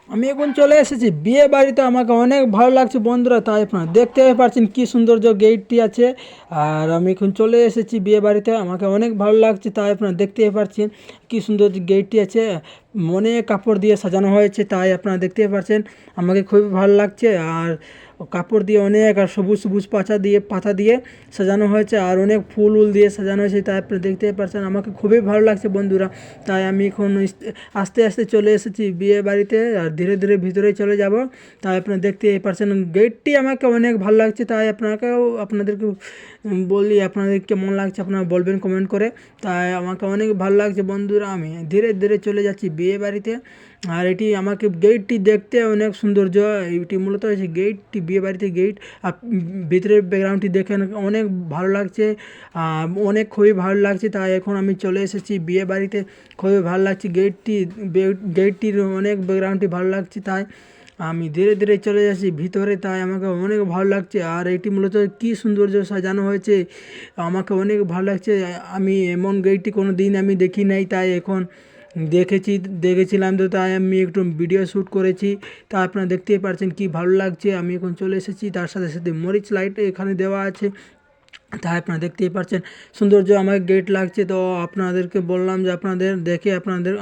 আমি এখন চলে এসেছি বিয়ে বাড়িতে, আমাকে অনেক ভালো লাগছে বন্ধুরা। তাই আপনারা দেখতে পাচ্ছেন কি সৌন্দর্য গেটটি আছে। আর আমি এখন চলে এসেছি বিয়ে বাড়িতে, আমাকে অনেক ভালো লাগছে। তাই আপনারা দেখতে পাচ্ছেন কি সুন্দর গেটটি আছে, অনেক কাপড় দিয়ে সাজানো হয়েছে। তাই আপনারা দেখতে পাচ্ছেন আমাকে খুবই ভালো লাগছে। আর কাপড় দিয়ে অনেক, আর সবুজ সবুজ পাতা দিয়ে সাজানো হয়েছে, আর অনেক ফুল উল দিয়ে সাজানো হয়েছে। তাই আপনি দেখতে পাচ্ছেন আমাকে খুবই ভালো লাগছে বন্ধুরা। তাই আমি এখন আস্তে আস্তে চলে এসেছি বিয়ে বাড়িতে, আর ধীরে ধীরে ভিতরে চলে যাব। তাই আপনারা দেখতেই পাচ্ছেন গেটটি আমাকে অনেক ভালো লাগছে। তাই আপনাদেরকে বলি, আপনাদের কেমন লাগছে আপনারা বলবেন কমেন্ট করে। তাই আমাকে অনেক ভালো লাগছে বন্ধুরা। আমি ধীরে ধীরে চলে যাচ্ছি বিয়ে বাড়িতে। আর এটি আমাকে গেটটি দেখতে অনেক সৌন্দর্য। এটি মূলত হচ্ছে গেটটি, বিয়ে বাড়িতে গেট। আর ভিতরের ব্যাকগ্রাউন্ডটি দেখে অনেক ভালো লাগছে, অনেক খুবই ভালো লাগছে। তাই এখন আমি চলে এসেছি বিয়ে বাড়িতে, খুবই ভালো লাগছে গেটটির অনেক ব্যাকগ্রাউন্ডটি ভালো লাগছে। তাই আমি ধীরে ধীরে চলে যাচ্ছি ভিতরে। তাই আমাকে অনেক ভালো লাগছে। আর এটি মূলত কী সৌন্দর্য সাজানো হয়েছে, আমাকে অনেক ভালো লাগছে। আমি এমন গেটটি কোনো দিন আমি দেখি নাই। তাই এখন দেখেছিলাম, তো তাই আমি একটু ভিডিও শ্যুট করেছি। তা আপনারা দেখতেই পাচ্ছেন কি ভালো লাগছে। আমি এখন চলে এসেছি, তার সাথে সাথে মরিচ লাইট এখানে দেওয়া আছে। তাই আপনারা দেখতেই পাচ্ছেন সৌন্দর্য আমার গেট লাগছে। তো আপনাদেরকে বললাম যে আপনাদের দেখে আপনাদের